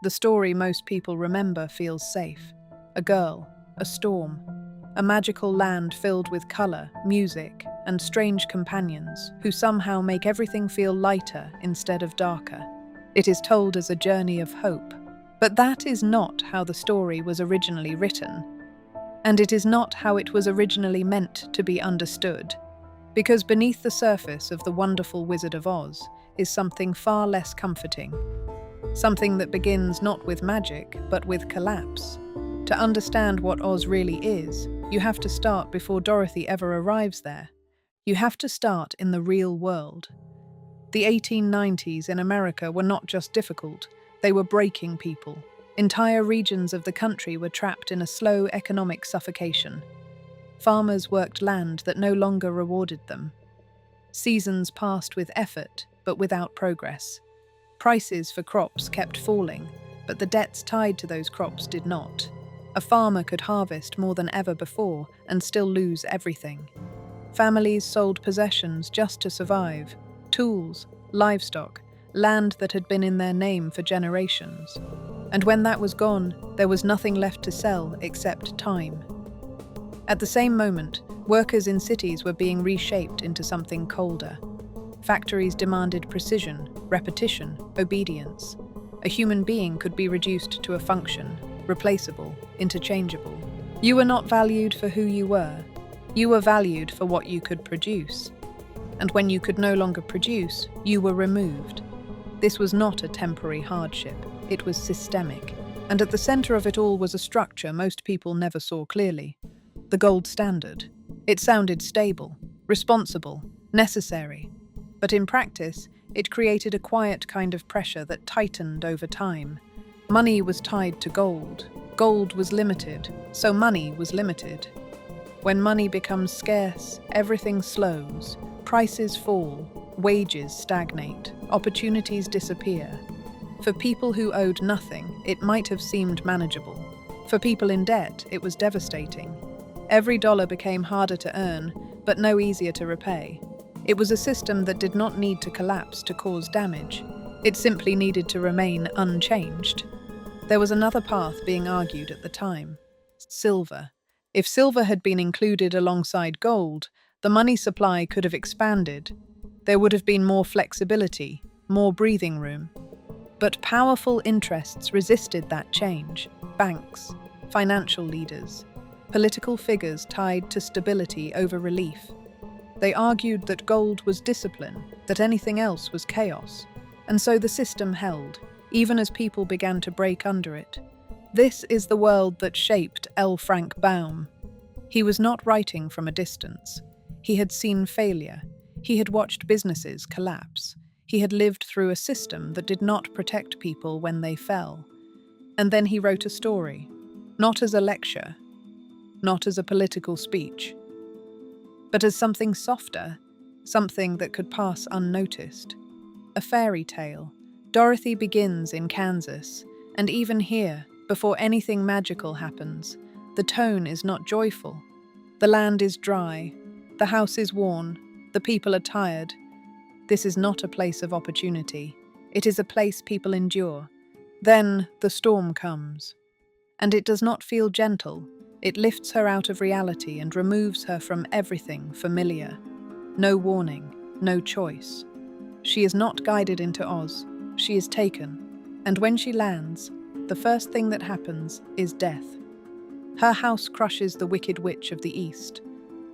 The story most people remember feels safe. A girl, a storm, a magical land filled with color, music, and strange companions who somehow make everything feel lighter instead of darker. It is told as a journey of hope. But that is not how the story was originally written, and it is not how it was originally meant to be understood. Because beneath the surface of the wonderful Wizard of Oz is something far less comforting. Something that begins not with magic, but with collapse. To understand what Oz really is, you have to start before Dorothy ever arrives there. You have to start in the real world. The 1890s in America were not just difficult, they were breaking people. Entire regions of the country were trapped in a slow economic suffocation. Farmers worked land that no longer rewarded them. Seasons passed with effort, but without progress. Prices for crops kept falling, but the debts tied to those crops did not. A farmer could harvest more than ever before and still lose everything. Families sold possessions just to survive: tools, livestock, land that had been in their name for generations. And when that was gone, there was nothing left to sell except time. At the same moment, workers in cities were being reshaped into something colder. Factories demanded precision, repetition, obedience. A human being could be reduced to a function, replaceable, interchangeable. You were not valued for who you were. You were valued for what you could produce. And when you could no longer produce, you were removed. This was not a temporary hardship, it was systemic. And at the center of it all was a structure most people never saw clearly. The gold standard. It sounded stable, responsible, necessary. But in practice, it created a quiet kind of pressure that tightened over time. Money was tied to gold. Gold was limited, so money was limited. When money becomes scarce, everything slows. Prices fall, wages stagnate, opportunities disappear. For people who owed nothing, it might have seemed manageable. For people in debt, it was devastating. Every dollar became harder to earn, but no easier to repay. It was a system that did not need to collapse to cause damage. It simply needed to remain unchanged. There was another path being argued at the time: silver. If silver had been included alongside gold, the money supply could have expanded. There would have been more flexibility, more breathing room. But powerful interests resisted that change. Banks, financial leaders, political figures tied to stability over relief. They argued that gold was discipline, that anything else was chaos. And so the system held, even as people began to break under it. This is the world that shaped L. Frank Baum. He was not writing from a distance. He had seen failure. He had watched businesses collapse. He had lived through a system that did not protect people when they fell. And then he wrote a story, not as a lecture, not as a political speech, but as something softer, something that could pass unnoticed. A fairy tale. Dorothy begins in Kansas, and even here, before anything magical happens, the tone is not joyful. The land is dry, the house is worn, the people are tired. This is not a place of opportunity. It is a place people endure. Then the storm comes. And it does not feel gentle. It lifts her out of reality and removes her from everything familiar. No warning, no choice. She is not guided into Oz. She is taken. And when she lands, the first thing that happens is death. Her house crushes the Wicked Witch of the East.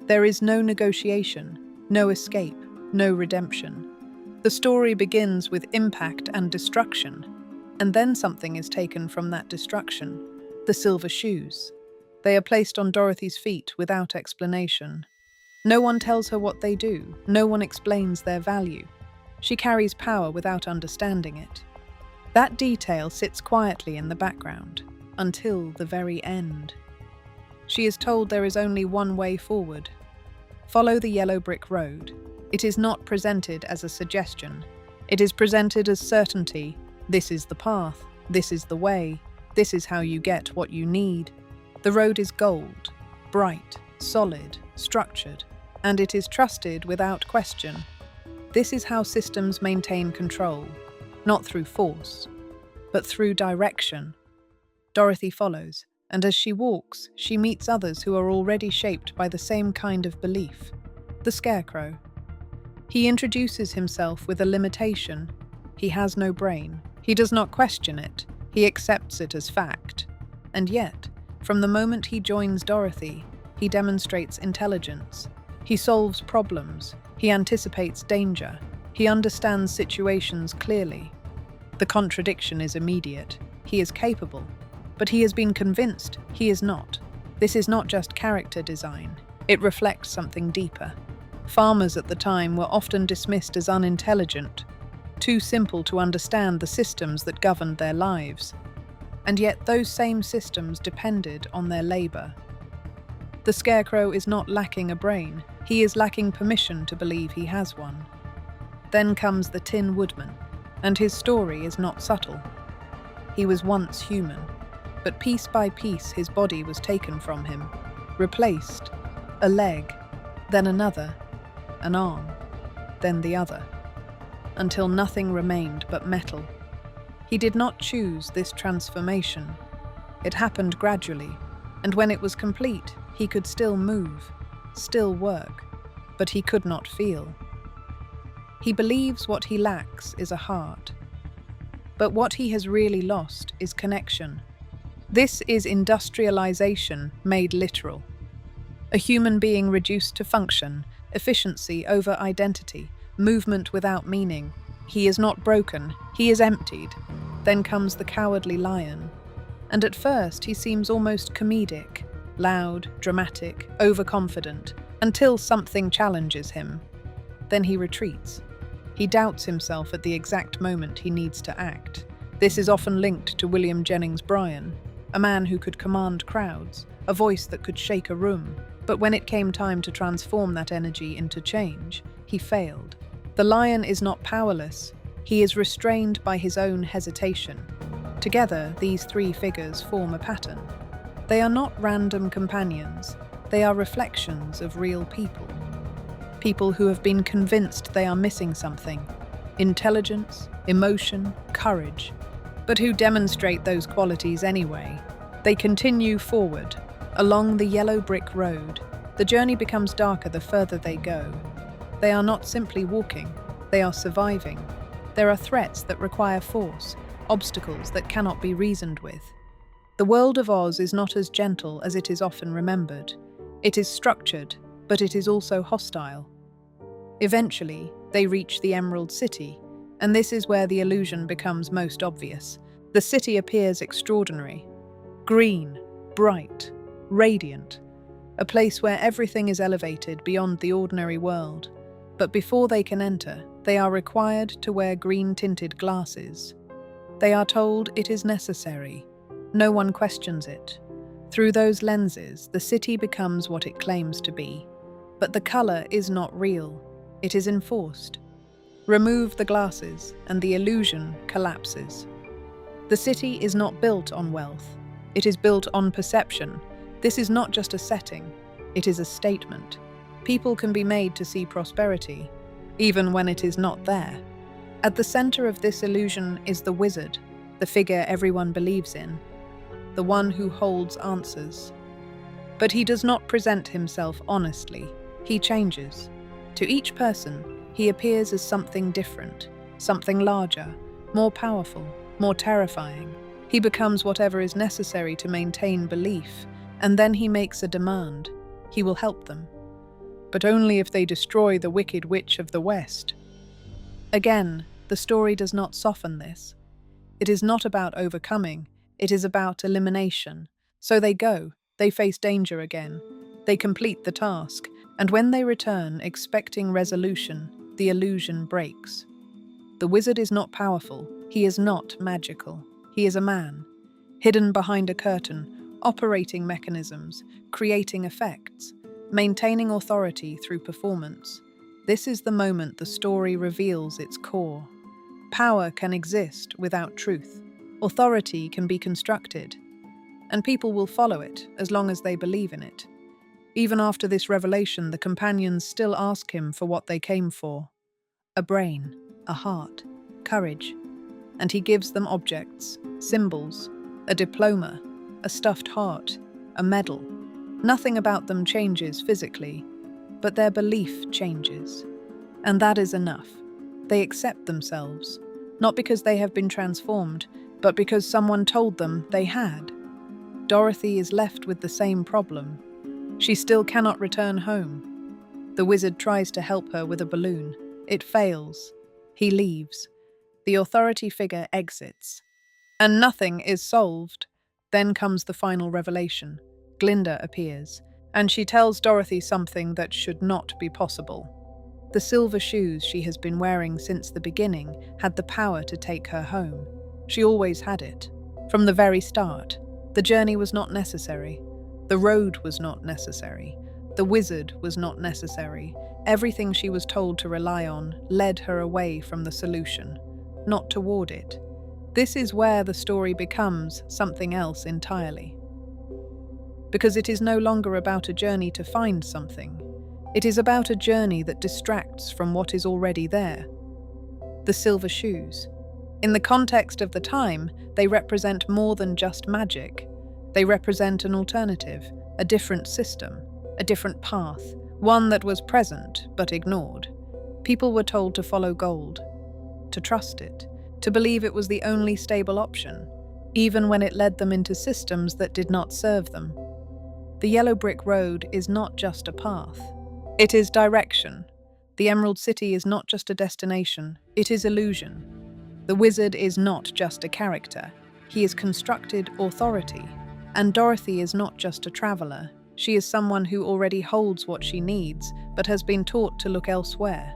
There is no negotiation, no escape, no redemption. The story begins with impact and destruction, and then something is taken from that destruction: the silver shoes. They are placed on Dorothy's feet without explanation. No one tells her what they do, no one explains their value. She carries power without understanding it. That detail sits quietly in the background, until the very end. She is told there is only one way forward. Follow the yellow brick road. It is not presented as a suggestion. It is presented as certainty. This is the path. This is the way. This is how you get what you need. The road is gold, bright, solid, structured, and it is trusted without question. This is how systems maintain control, not through force, but through direction. Dorothy follows, and as she walks, she meets others who are already shaped by the same kind of belief. The Scarecrow. He introduces himself with a limitation. He has no brain. He does not question it. He accepts it as fact. And yet, from the moment he joins Dorothy, he demonstrates intelligence. He solves problems. He anticipates danger. He understands situations clearly. The contradiction is immediate. He is capable, but he has been convinced he is not. This is not just character design. It reflects something deeper. Farmers at the time were often dismissed as unintelligent, too simple to understand the systems that governed their lives. And yet those same systems depended on their labor. The Scarecrow is not lacking a brain. He is lacking permission to believe he has one. Then comes the Tin Woodman, and his story is not subtle. He was once human, but piece by piece his body was taken from him, replaced. A leg, then another, an arm, then the other, until nothing remained but metal. He did not choose this transformation. It happened gradually, and when it was complete, he could still move, still work, but he could not feel. He believes what he lacks is a heart, but what he has really lost is connection. This is industrialization made literal. A human being reduced to function, efficiency over identity, movement without meaning. He is not broken, he is emptied. Then comes the Cowardly Lion. And at first he seems almost comedic, loud, dramatic, overconfident, until something challenges him. Then he retreats. He doubts himself at the exact moment he needs to act. This is often linked to William Jennings Bryan, a man who could command crowds, a voice that could shake a room. But when it came time to transform that energy into change, he failed. The lion is not powerless. He is restrained by his own hesitation. Together, these three figures form a pattern. They are not random companions. They are reflections of real people. People who have been convinced they are missing something: intelligence, emotion, courage, but who demonstrate those qualities anyway. They continue forward, along the yellow brick road. The journey becomes darker the further they go. They are not simply walking, they are surviving. There are threats that require force, obstacles that cannot be reasoned with. The world of Oz is not as gentle as it is often remembered. It is structured, but it is also hostile. Eventually, they reach the Emerald City, and this is where the illusion becomes most obvious. The city appears extraordinary. Green, bright, radiant. A place where everything is elevated beyond the ordinary world. But before they can enter, they are required to wear green-tinted glasses. They are told it is necessary. No one questions it. Through those lenses, the city becomes what it claims to be. But the color is not real. It is enforced. Remove the glasses, and the illusion collapses. The city is not built on wealth. It is built on perception. This is not just a setting. It is a statement. People can be made to see prosperity, even when it is not there. At the center of this illusion is the wizard, the figure everyone believes in, the one who holds answers. But he does not present himself honestly. He changes. To each person, he appears as something different, something larger, more powerful, more terrifying. He becomes whatever is necessary to maintain belief, and then he makes a demand. He will help them, but only if they destroy the Wicked Witch of the West. Again, the story does not soften this. It is not about overcoming, it is about elimination. So they go, they face danger again, they complete the task, and when they return expecting resolution, the illusion breaks. The wizard is not powerful, he is not magical. He is a man, hidden behind a curtain, operating mechanisms, creating effects, maintaining authority through performance. This is the moment the story reveals its core. Power can exist without truth. Authority can be constructed, and people will follow it as long as they believe in it. Even after this revelation, the companions still ask him for what they came for: a brain, a heart, courage. and he gives them objects, symbols, a diploma, a stuffed heart, a medal. Nothing about them changes physically, but their belief changes. And that is enough. They accept themselves, not because they have been transformed, but because someone told them they had. Dorothy is left with the same problem. She still cannot return home. The wizard tries to help her with a balloon. It fails. He leaves. The authority figure exits. And nothing is solved. Then comes the final revelation. Glinda appears, and she tells Dorothy something that should not be possible. The silver shoes she has been wearing since the beginning had the power to take her home. She always had it. From the very start, the journey was not necessary. The road was not necessary. The wizard was not necessary. Everything she was told to rely on led her away from the solution, not toward it. This is where the story becomes something else entirely. Because it is no longer about a journey to find something. It is about a journey that distracts from what is already there. The silver shoes. In the context of the time, they represent more than just magic. They represent an alternative, a different system, a different path, one that was present but ignored. People were told to follow gold, to trust it, to believe it was the only stable option, even when it led them into systems that did not serve them. The yellow brick road is not just a path. It is direction. The Emerald City is not just a destination, it is illusion. The wizard is not just a character, he is constructed authority. And Dorothy is not just a traveler, she is someone who already holds what she needs, but has been taught to look elsewhere.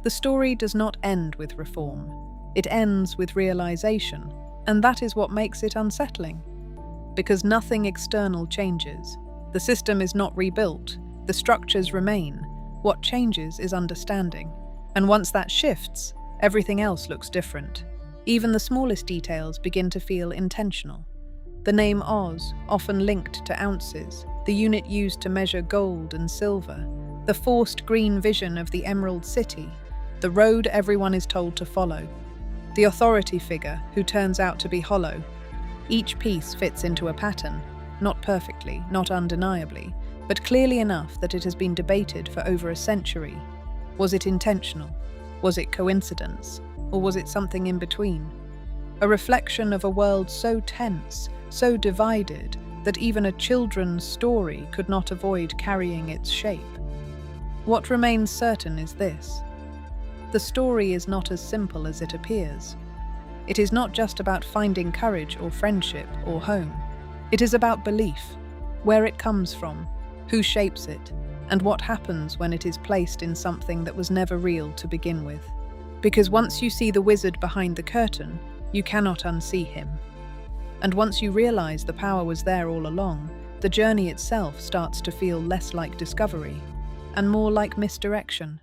The story does not end with reform. It ends with realization, and that is what makes it unsettling. Because nothing external changes. The system is not rebuilt, the structures remain. What changes is understanding. And once that shifts, everything else looks different. Even the smallest details begin to feel intentional. The name Oz, often linked to ounces, the unit used to measure gold and silver, the forced green vision of the Emerald City, the road everyone is told to follow, the authority figure who turns out to be hollow. Each piece fits into a pattern, not perfectly, not undeniably, but clearly enough that it has been debated for over a century. Was it intentional? Was it coincidence? Or was it something in between? A reflection of a world so tense, so divided, that even a children's story could not avoid carrying its shape. What remains certain is this. The story is not as simple as it appears. It is not just about finding courage or friendship or home. It is about belief, where it comes from, who shapes it, and what happens when it is placed in something that was never real to begin with. Because once you see the wizard behind the curtain, you cannot unsee him. And once you realize the power was there all along, the journey itself starts to feel less like discovery and more like misdirection.